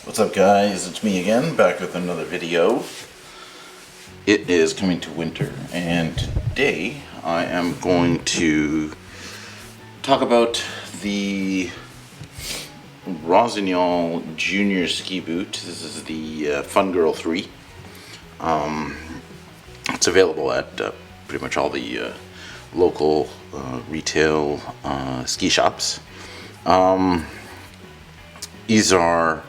What's up, guys? It's me again, back with another video. It is coming to winter, and today I am going to talk about the Rossignol Junior Ski Boot. This is the Fun Girl 3. It's available at pretty much all the local retail ski shops. These are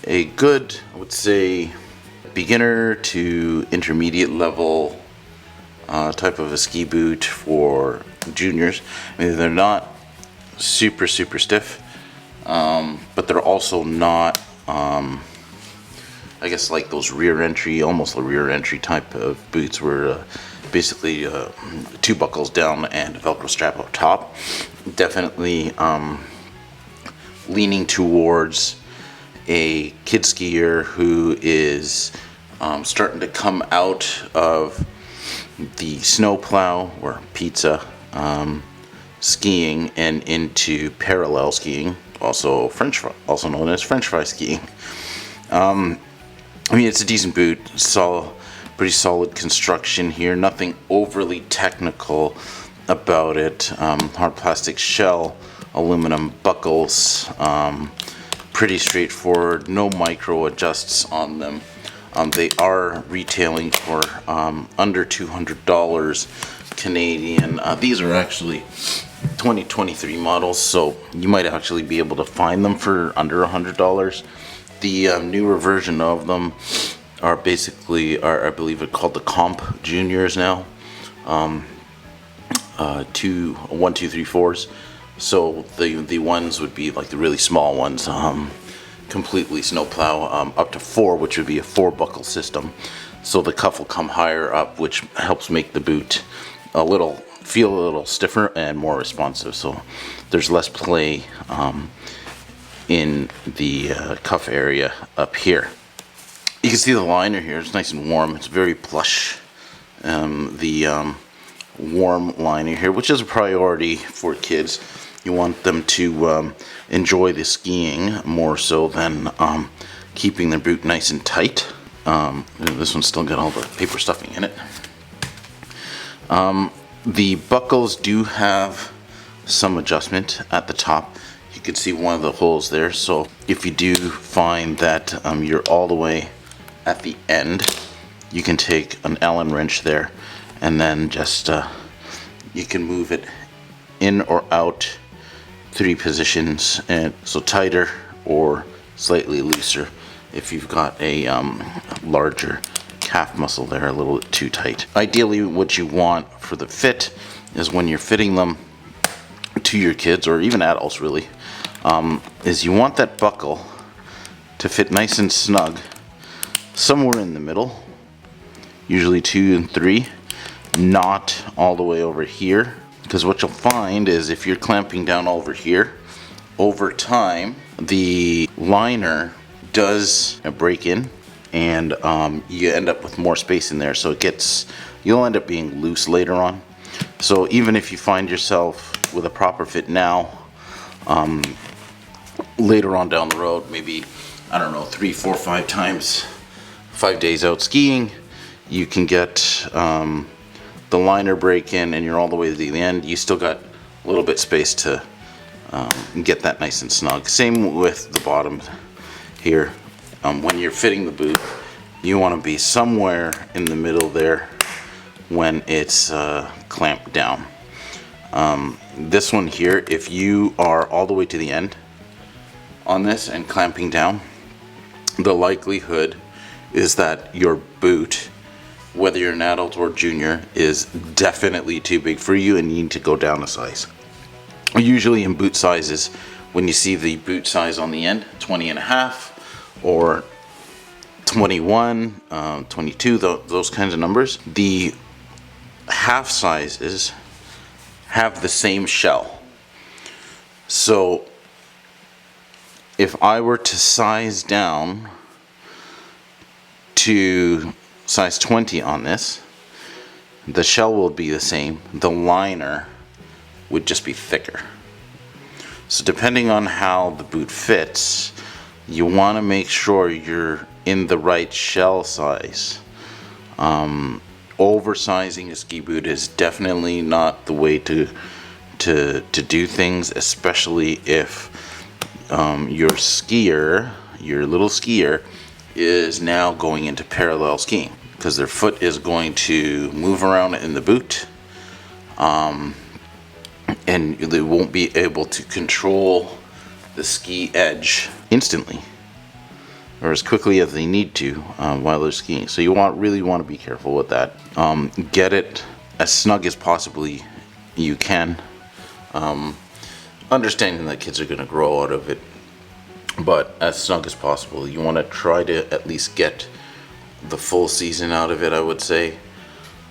a good, I would say, beginner to intermediate level type of a ski boot for juniors. I mean, they're not super stiff, but they're also not, I guess, like those rear entry, almost a rear entry type of boots where basically 2 buckles down and a Velcro strap up top. Definitely leaning towards a kid skier who is starting to come out of the snowplow or pizza skiing and into parallel skiing, also known as French fry skiing. I mean, it's a decent boot, pretty solid construction here. Nothing overly technical about it. Hard plastic shell, aluminum buckles. Pretty straightforward, no micro adjusts on them. They are retailing for under $200 Canadian. These are actually 2023 models, so you might actually be able to find them for under $100. The newer version of them are basically, I believe it's called the Comp Juniors now. 1, 2, 3, 4s. So the ones would be like the really small ones, completely snowplow, up to 4, which would be a 4 buckle system. So the cuff will come higher up, which helps make the boot feel a little stiffer and more responsive. So there's less play in the cuff area up here. You can see the liner here. It's nice and warm. It's very plush. The warm liner here, which is a priority for kids. You want them to enjoy the skiing more so than keeping their boot nice and tight. This one's still got all the paper stuffing in it. The buckles do have some adjustment at the top. You can see one of the holes there, so if you do find that you're all the way at the end, you can take an Allen wrench there and then just you can move it in or out 3 positions, and so tighter or slightly looser if you've got a larger calf muscle there, a little bit too tight. Ideally, what you want for the fit is when you're fitting them to your kids or even adults really, is you want that buckle to fit nice and snug somewhere in the middle, usually 2 and 3, not all the way over here. Because what you'll find is if you're clamping down over here, over time the liner does break in, and you end up with more space in there, so you'll end up being loose later on. So even if you find yourself with a proper fit now, later on down the road, maybe, I don't know, 3, 4, 5 times, 5 days out skiing, you can get the liner break in and you're all the way to the end, you still got a little bit space to get that nice and snug. Same with the bottom here. When you're fitting the boot, you want to be somewhere in the middle there when it's clamped down. This one here, if you are all the way to the end on this and clamping down, the likelihood is that your boot, whether you're an adult or junior, is definitely too big for you and you need to go down a size. Usually in boot sizes, when you see the boot size on the end, 20.5 or 21, 22, those kinds of numbers, the half sizes have the same shell. So if I were to size down to size 20 on this, the shell will be the same, the liner would just be thicker. So depending on how the boot fits, you want to make sure you're in the right shell size. Oversizing a ski boot is definitely not the way to do things, especially if your skier, your little skier, is now going into parallel skiing, because their foot is going to move around in the boot, and they won't be able to control the ski edge instantly or as quickly as they need to while they're skiing. So you really want to be careful with that. Get it as snug as possibly you can, understanding that kids are going to grow out of it, but as snug as possible. You want to try to at least get the full season out of it, I would say,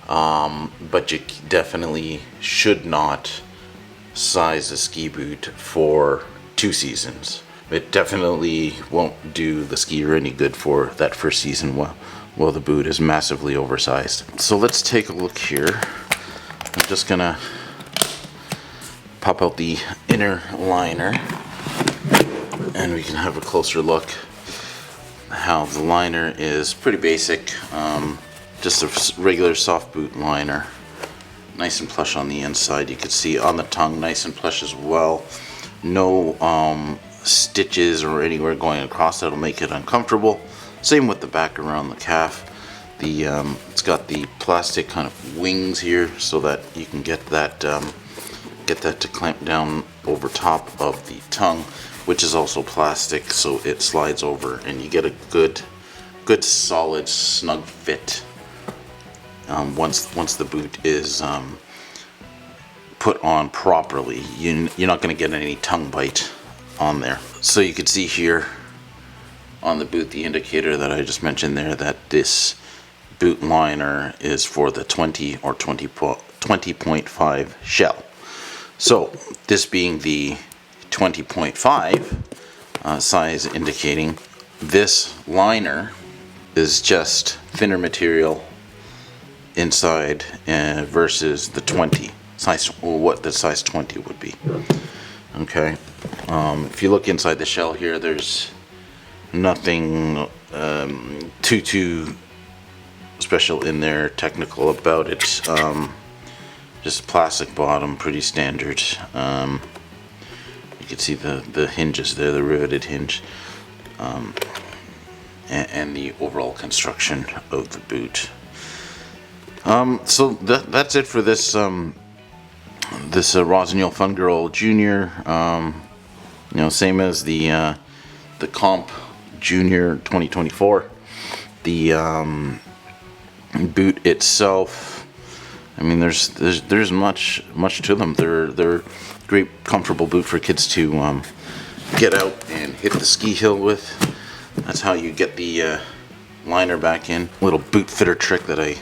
but you definitely should not size a ski boot for 2 seasons. It definitely won't do the skier any good for that first season while the boot is massively oversized. So let's take a look here. I'm just gonna pop out the inner liner and we can have a closer look. How the liner is pretty basic, just a regular soft boot liner, nice and plush on the inside. You can see on the tongue, nice and plush as well. No stitches or anywhere going across that'll make it uncomfortable. Same with the back around the calf. It's got the plastic kind of wings here so that you can get that to clamp down over top of the tongue, which is also plastic, so it slides over and you get a good solid snug fit once the boot is put on properly. You're not going to get any tongue bite on there. So you can see here on the boot the indicator that I just mentioned there, that this boot liner is for the 20 or 20.5 shell. So this being the 20.5 size, indicating this liner is just thinner material inside versus the 20 size, or what the size 20 would be. Okay, if you look inside the shell here, there's nothing too special in there, technical about it. Just plastic bottom, pretty standard. You can see the hinges there, the riveted hinge, and the overall construction of the boot. So that's it for this this Rossignol Fun Girl Junior. Same as the Comp Junior 2024. The boot itself, I mean, there's much to them. They're great, comfortable boot for kids to get out and hit the ski hill with. That's how you get the liner back in. Little boot fitter trick that I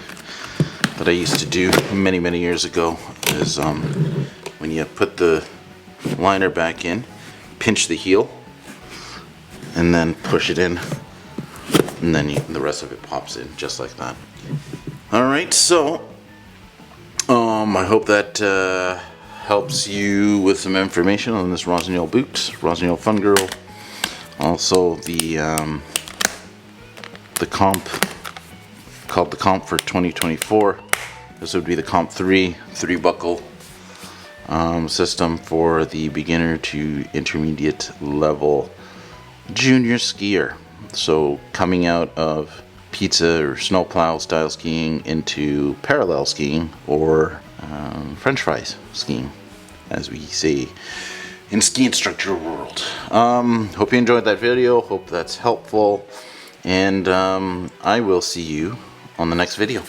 used to do many years ago is when you put the liner back in, pinch the heel and then push it in, and then the rest of it pops in just like that. Alright, so I hope that helps you with some information on this Rossignol boot, Rossignol Fun Girl. Also the Comp, called the Comp for 2024. This would be the Comp 3 buckle system for the beginner to intermediate level junior skier. So coming out of pizza or snowplow style skiing into parallel skiing, or French fries skiing, as we say in ski instructor world. Hope you enjoyed that video. Hope that's helpful, and I will see you on the next video.